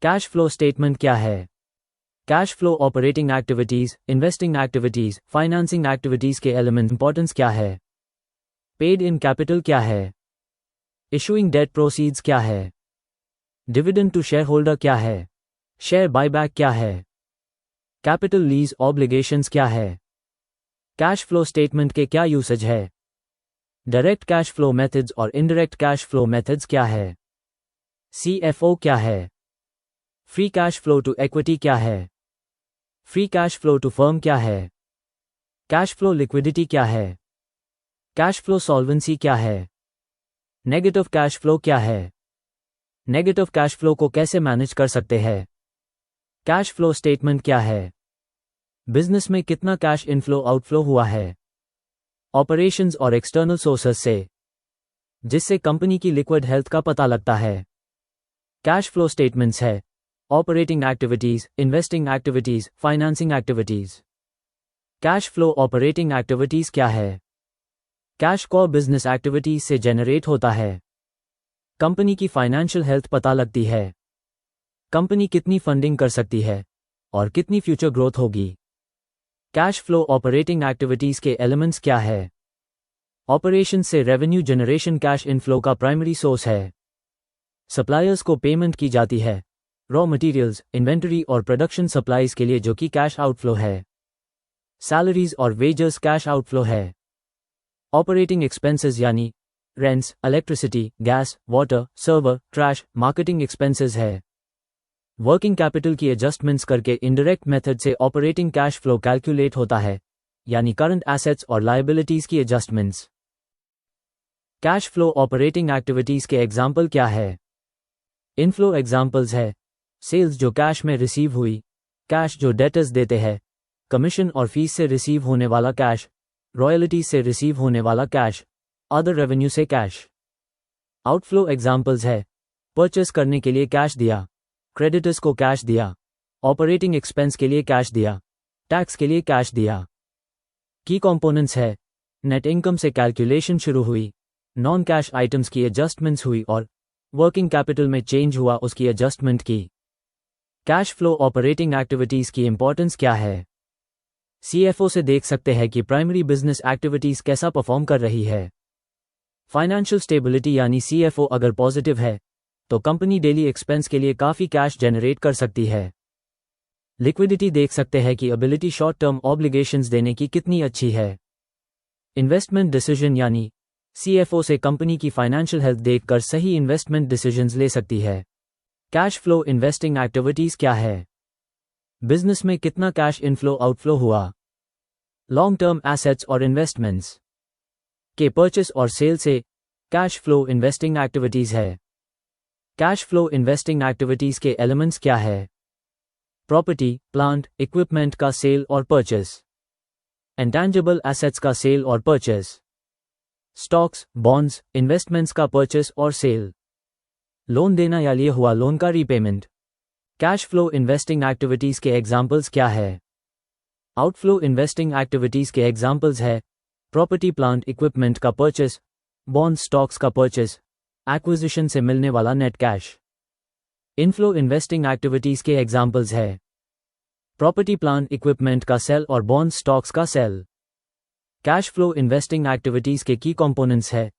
Cash flow statement क्या है? Cash flow operating activities, investing activities, financing activities के element importance क्या है? पेड इन कैपिटल क्या है? इशूइंग डेट प्रोसीड्स क्या है? डिविडेंड टू शेयर होल्डर क्या है? शेयर बायबैक क्या है? कैपिटल लीज ऑब्लिगेशंस क्या है? कैश फ्लो स्टेटमेंट के क्या यूसेज है? डायरेक्ट कैश फ्लो मेथड्स और इनडायरेक्ट कैश फ्लो मेथड्स क्या है? CFO क्या है? Free cash flow to equity क्या है? Free cash flow to firm क्या है? कैश फ्लो लिक्विडिटी क्या है? कैश फ्लो सॉल्वेंसी क्या है? नेगेटिव कैश फ्लो क्या है? नेगेटिव कैश फ्लो को कैसे मैनेज कर सकते हैं? कैश फ्लो स्टेटमेंट क्या है? बिजनेस में कितना कैश इनफ्लो आउटफ्लो हुआ है? ऑपरेशंस और एक्सटर्नल सोर्सेस से, जिससे कंपनी की लिक्विड हेल्थ का पता लगता है। कैश फ्लो स्टेटमेंट्स है operating activities, investing activities, financing activities. Cash flow operating activities क्या है? कैश कोर बिजनेस एक्टिविटीज से जनरेट होता है। कंपनी की फाइनेंशियल हेल्थ पता लगती है। कंपनी कितनी फंडिंग कर सकती है और कितनी फ्यूचर ग्रोथ होगी। कैश फ्लो ऑपरेटिंग एक्टिविटीज के एलिमेंट्स क्या है? ऑपरेशन से रेवेन्यू जनरेशन कैश इनफ्लो का प्राइमरी सोर्स है। सप्लायर्स को पेमेंट की जाती है रॉ मटेरियल्स, इन्वेंटरी और प्रोडक्शन सप्लाईज के लिए, जो कि कैश आउटफ्लो है। सैलरीज और वेजेस कैश आउटफ्लो है। ऑपरेटिंग एक्सपेंसेस यानी rents, electricity, gas, water, server, trash, marketing expenses है। वर्किंग कैपिटल की एडजस्टमेंट्स करके इनडायरेक्ट मेथड से ऑपरेटिंग कैश फ्लो कैलकुलेट होता है, यानी करंट एसेट्स और लायबिलिटीज की adjustments. Cash flow operating activities के एग्जाम्पल क्या है? इनफ्लो एग्जाम्पल्स है सेल्स जो कैश में रिसीव हुई, कैश जो डेटर्स देते हैं, कमीशन और फीस से रिसीव होने वाला कैश, रॉयल्टीज से रिसीव होने वाला कैश, अदर रेवेन्यू से कैश। आउटफ्लो एग्जाम्पल्स है परचेस करने के लिए कैश दिया, क्रेडिटर्स को कैश दिया, ऑपरेटिंग एक्सपेंस के लिए कैश दिया, टैक्स के लिए कैश दिया। की कंपोनेंट्स है नेट इनकम से कैलकुलेशन शुरू हुई, नॉन कैश आइटम्स की एडजस्टमेंट्स हुई और वर्किंग कैपिटल में चेंज हुआ उसकी एडजस्टमेंट की। कैश फ्लो ऑपरेटिंग एक्टिविटीज की इंपॉर्टेंस क्या है? CFO से देख सकते हैं कि प्राइमरी बिजनेस एक्टिविटीज कैसा परफॉर्म कर रही है। फाइनेंशियल स्टेबिलिटी यानी CFO अगर पॉजिटिव है तो कंपनी डेली एक्सपेंस के लिए काफी कैश जनरेट कर सकती है। लिक्विडिटी देख सकते हैं कि एबिलिटी शॉर्ट टर्म ऑब्लिगेशंस देने की कितनी अच्छी है। इन्वेस्टमेंट डिसीजन यानी CFO से कंपनी की फाइनेंशियल हेल्थ देखकर सही इन्वेस्टमेंट डिसीजंस ले सकती है। कैश फ्लो इन्वेस्टिंग एक्टिविटीज क्या है? बिजनेस में कितना कैश इनफ्लो आउटफ्लो हुआ। लॉन्ग टर्म एसेट्स और इन्वेस्टमेंट्स के परचेस और सेल से कैश फ्लो इन्वेस्टिंग एक्टिविटीज है। कैश फ्लो इन्वेस्टिंग एक्टिविटीज के एलिमेंट्स क्या है? प्रॉपर्टी, प्लांट, इक्विपमेंट का सेल और परचेस, इंटेंजिबल एसेट्स का सेल और परचेस, स्टॉक्स, बॉन्ड्स, इन्वेस्टमेंट्स का परचेस और सेल, लोन देना या लिए हुआ लोन का repayment. Cash flow investing activities के एग्जाम्पल्स क्या है? आउटफ्लो इन्वेस्टिंग एक्टिविटीज के एग्जाम्पल्स है प्रॉपर्टी, प्लांट, इक्विपमेंट का परचेस, बॉन्ड, स्टॉक्स का परचेस, एक्विजिशन से मिलने वाला net cash. Inflow investing activities के एग्जाम्पल्स है प्रॉपर्टी, प्लांट, इक्विपमेंट का सेल और बॉन्ड, स्टॉक्स का sale. Cash flow investing activities के की कंपोनेंट्स है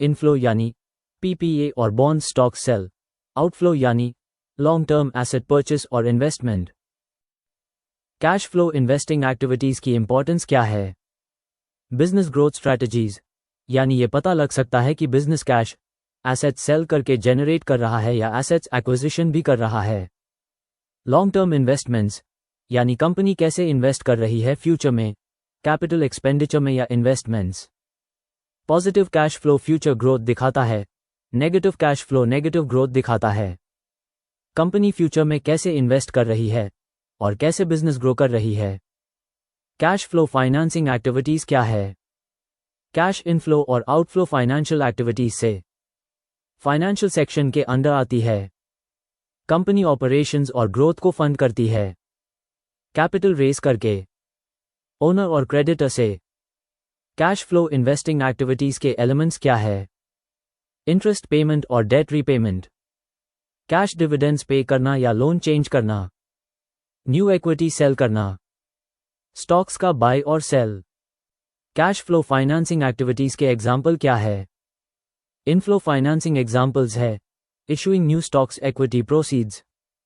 इनफ्लो यानी PPA और बॉन्ड, स्टॉक, सेल, आउटफ्लो यानी लॉन्ग टर्म एसेट परचेस और investment. Cash flow investing activities की इंपॉर्टेंस क्या है? बिजनेस ग्रोथ स्ट्रैटेजीज यानी ये पता लग सकता है कि बिजनेस कैश एसेट्स सेल करके जनरेट कर रहा है या एसेट्स एक्विजिशन भी कर रहा है। लॉन्ग टर्म इन्वेस्टमेंट्स यानी कंपनी कैसे इन्वेस्ट कर रही है फ्यूचर में, कैपिटल एक्सपेंडिचर में या investments. Positive cash flow future growth दिखाता है, negative cash flow negative growth दिखाता है। कंपनी फ्यूचर में कैसे इन्वेस्ट कर रही है और कैसे बिजनेस ग्रो कर रही है। कैश फ्लो फाइनेंसिंग एक्टिविटीज क्या है? कैश इनफ्लो और आउटफ्लो फाइनेंशियल एक्टिविटीज से फाइनेंशियल सेक्शन के अंडर आती है। कंपनी ऑपरेशंस और ग्रोथ को फंड करती है कैपिटल रेज करके, ओनर और क्रेडिटर से। कैश फ्लो इन्वेस्टिंग एक्टिविटीज के एलिमेंट्स क्या है? इंटरेस्ट पेमेंट और debt repayment. Cash dividends pay करना या लोन चेंज करना, न्यू इक्विटी सेल करना, स्टॉक्स का बाय और sale. Cash flow financing activities के एग्जाम्पल क्या है? इनफ्लो फाइनेंसिंग एग्जाम्पल्स है issuing new stocks, equity proceeds,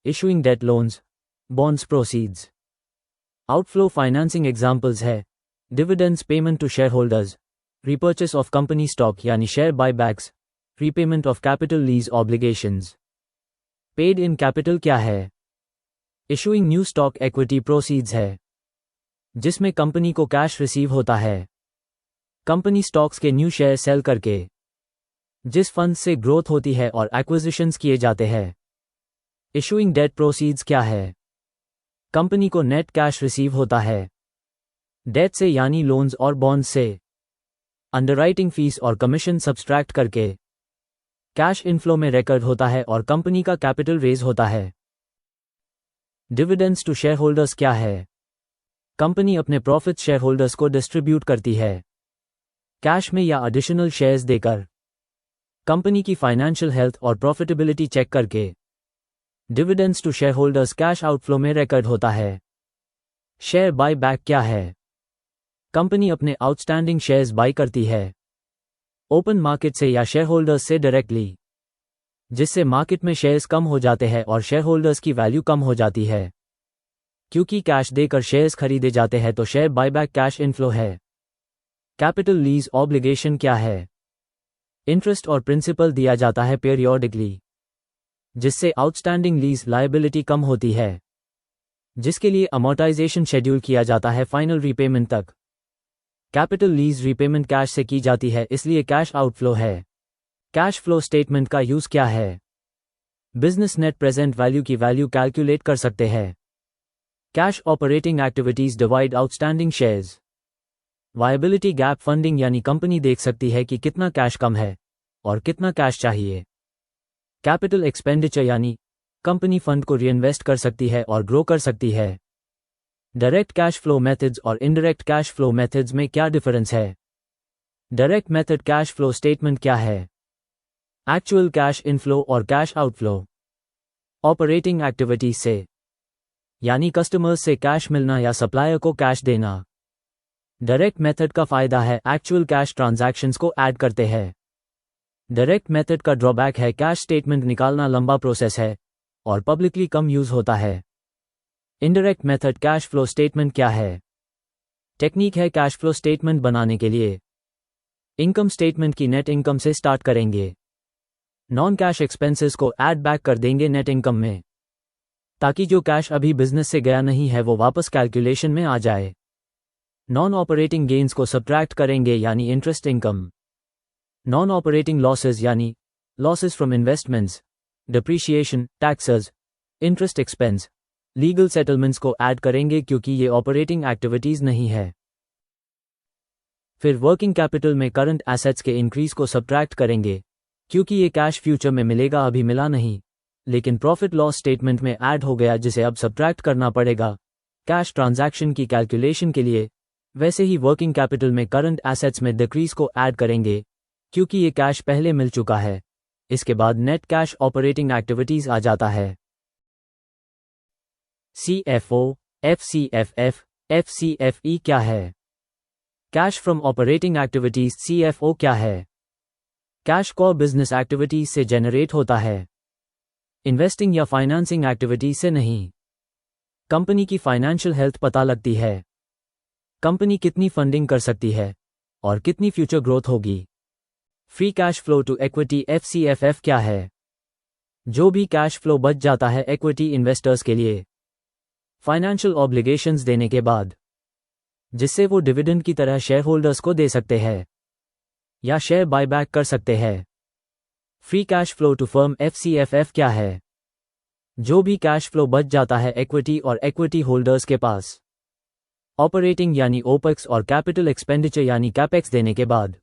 issuing debt loans, bonds proceeds. Outflow financing examples है dividends payment to share holders, repurchase of company stock यानी share buybacks, repayment of capital lease obligations। paid in capital क्या है? issuing new stock equity proceeds है जिसमें company को cash receive होता है company stocks के न्यू शेयर सेल करके, जिस फंड से ग्रोथ होती है और एक्विजिशंस किए जाते हैं। issuing debt proceeds क्या है? कंपनी को नेट कैश रिसीव होता है डेट से यानी लोन्स और बॉन्ड्स से, अंडरराइटिंग फीस और कमीशन सब्सट्रैक्ट करके कैश इनफ्लो में रिकॉर्ड होता है और कंपनी का कैपिटल रेज होता है। डिविडेंड्स टू शेयर होल्डर्स क्या है? कंपनी अपने प्रॉफिट शेयर होल्डर्स को डिस्ट्रीब्यूट करती है कैश में या एडिशनल शेयर्स देकर, कंपनी की फाइनेंशियल हेल्थ और प्रॉफिटेबिलिटी चेक करके। Dividends to share holders cash outflow में रिकॉर्ड होता है। शेयर बाय बैक क्या है? कंपनी अपने आउटस्टैंडिंग शेयर्स बाय करती है ओपन मार्केट से या शेयर होल्डर्स से डायरेक्टली, जिससे मार्केट में शेयर्स कम हो जाते हैं और शेयर होल्डर्स की वैल्यू कम हो जाती है। क्योंकि कैश देकर शेयर्स खरीदे जाते हैं तो शेयर बायबैक कैश इनफ्लो है। कैपिटल लीज ऑब्लिगेशन क्या है? इंटरेस्ट और प्रिंसिपल दिया जाता है पीरियोडिकली, जिससे आउटस्टैंडिंग लीज लायबिलिटी कम होती है, जिसके लिए अमोर्टाइजेशन शेड्यूल किया जाता है फाइनल रीपेमेंट तक। कैपिटल लीज रीपेमेंट कैश से की जाती है, इसलिए कैश आउटफ्लो है। कैश फ्लो स्टेटमेंट का यूज क्या है? बिजनेस नेट प्रेजेंट वैल्यू की वैल्यू कैलकुलेट कर सकते हैं। Cash operating activities divide outstanding shares. Viability gap funding यानी कंपनी देख सकती है कि कितना कैश कम है और कितना कैश चाहिए। कैपिटल एक्सपेंडिचर यानी कंपनी फंड को रीइन्वेस्ट कर सकती है और ग्रो कर सकती है। डायरेक्ट कैश फ्लो मेथड्स और इनडायरेक्ट कैश फ्लो मेथड्स में क्या डिफरेंस है? Direct method cash flow statement क्या है? एक्चुअल कैश इनफ्लो और कैश आउटफ्लो। ऑपरेटिंग एक्टिविटीज से यानी कस्टमर्स से कैश मिलना या सप्लायर को कैश देना। डायरेक्ट मेथड का फायदा है एक्चुअल कैश ट्रांजैक्शंस को ऐड करते हैं। डायरेक्ट मेथड का ड्रॉबैक है कैश स्टेटमेंट निकालना लंबा प्रोसेस है और पब्लिकली कम यूज होता है। Indirect method cash flow statement क्या है? टेक्निक है कैश फ्लो स्टेटमेंट बनाने के लिए। इनकम स्टेटमेंट की नेट इनकम से स्टार्ट करेंगे, नॉन कैश एक्सपेंसेस को ऐड बैक कर देंगे नेट इनकम में, ताकि जो कैश अभी बिजनेस से गया नहीं है वो वापस कैलकुलेशन में आ जाए। नॉन ऑपरेटिंग गेन्स को सब्ट्रैक्ट करेंगे यानी interest income. Non operating losses यानी losses from investments, depreciation, taxes, interest expense, legal settlements को ऐड करेंगे क्योंकि ये ऑपरेटिंग एक्टिविटीज नहीं है। फिर वर्किंग कैपिटल में करंट एसेट्स के इंक्रीज को सब्ट्रैक्ट करेंगे क्योंकि ये कैश फ्यूचर में मिलेगा, अभी मिला नहीं, लेकिन प्रॉफिट लॉस स्टेटमेंट में ऐड हो गया जिसे अब सब्ट्रैक्ट करना पड़ेगा कैश ट्रांजैक्शन की कैलकुलेशन के लिए। वैसे ही वर्किंग कैपिटल में करंट एसेट्स में डिक्रीज को ऐड करेंगे क्योंकि ये कैश पहले मिल चुका है। इसके बाद नेट कैश ऑपरेटिंग एक्टिविटीज आ जाता है। CFO, FCFF, FCFE क्या है? Cash from operating activities CFO क्या है? कैश कोर बिजनेस एक्टिविटीज से जनरेट होता है, इन्वेस्टिंग या फाइनेंसिंग एक्टिविटीज से नहीं। कंपनी की फाइनेंशियल हेल्थ पता लगती है, कंपनी कितनी फंडिंग कर सकती है और कितनी फ्यूचर ग्रोथ होगी। Free cash flow to equity FCFF क्या है? जो भी कैश फ्लो बच जाता है इक्विटी इन्वेस्टर्स के लिए फाइनेंशियल ऑब्लिगेशंस देने के बाद, जिससे वो डिविडेंड की तरह शेयर होल्डर्स को दे सकते हैं या शेयर बायबैक कर सकते हैं। Free cash flow to firm FCFF क्या है? जो भी कैश फ्लो बच जाता है इक्विटी और इक्विटी होल्डर्स के पास ऑपरेटिंग यानी ओपेक्स और कैपिटल एक्सपेंडिचर यानी कैपेक्स देने के बाद,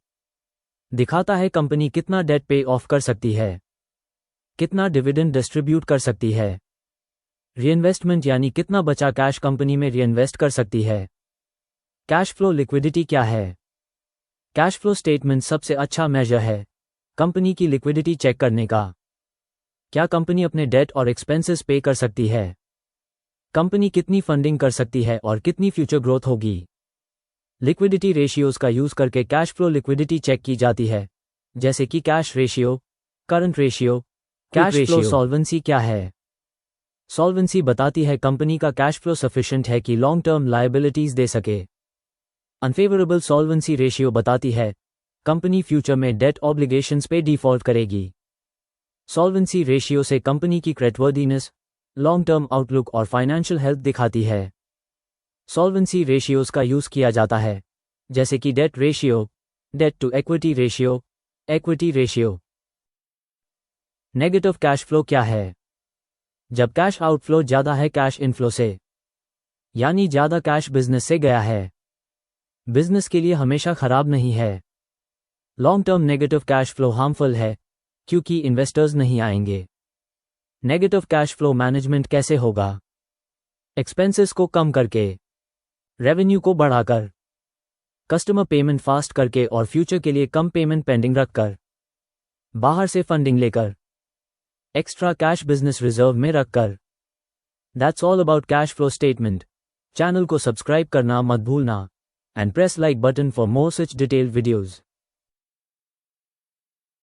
दिखाता है कंपनी कितना डेट पे ऑफ कर सकती है, कितना डिविडेंड डिस्ट्रीब्यूट कर सकती है। रीइन्वेस्टमेंट यानी कितना बचा कैश कंपनी में रीइन्वेस्ट कर सकती है। कैश फ्लो लिक्विडिटी क्या है? कैश फ्लो स्टेटमेंट सबसे अच्छा मेजर है कंपनी की लिक्विडिटी चेक करने का। क्या कंपनी अपने डेट और एक्सपेंसेस पे कर सकती है? कंपनी कितनी फंडिंग कर सकती है और कितनी फ्यूचर ग्रोथ होगी? लिक्विडिटी रेशियोज का यूज करके कैश फ्लो लिक्विडिटी चेक की जाती है, जैसे कि cash ratio, current ratio, cash flow. Solvency क्या है? सॉल्वेंसी बताती है कंपनी का कैश फ्लो सफिशिएंट है कि लॉन्ग टर्म लायबिलिटीज दे सके। अनफेवरेबल सॉल्वेंसी रेशियो बताती है कंपनी फ्यूचर में डेट ऑब्लिगेशंस पे डिफॉल्ट करेगी। सॉल्वेंसी रेशियो से कंपनी की क्रेडिटवर्दीनेस, लॉन्ग टर्म आउटलुक और फाइनेंशियल हेल्थ दिखाती है। सॉल्वेंसी रेशियोज का यूज किया जाता है, जैसे कि debt ratio, debt to equity ratio, equity ratio. Negative cash flow क्या है? जब कैश आउटफ्लो ज्यादा है कैश इनफ्लो से, यानी ज्यादा कैश बिजनेस से गया है। बिजनेस के लिए हमेशा खराब नहीं है। Long term negative cash flow harmful है, क्योंकि इन्वेस्टर्स नहीं आएंगे। नेगेटिव कैश फ्लो मैनेजमेंट कैसे होगा? एक्सपेंसेस को कम करके, रेवेन्यू को बढ़ाकर, कस्टमर पेमेंट फास्ट करके और फ्यूचर के लिए कम पेमेंट पेंडिंग रखकर, बाहर से फंडिंग लेकर, एक्स्ट्रा कैश बिजनेस रिजर्व में रखकर। That's all about cash flow statement. Channel को सब्सक्राइब करना मत भूलना and press like button for more such detailed videos.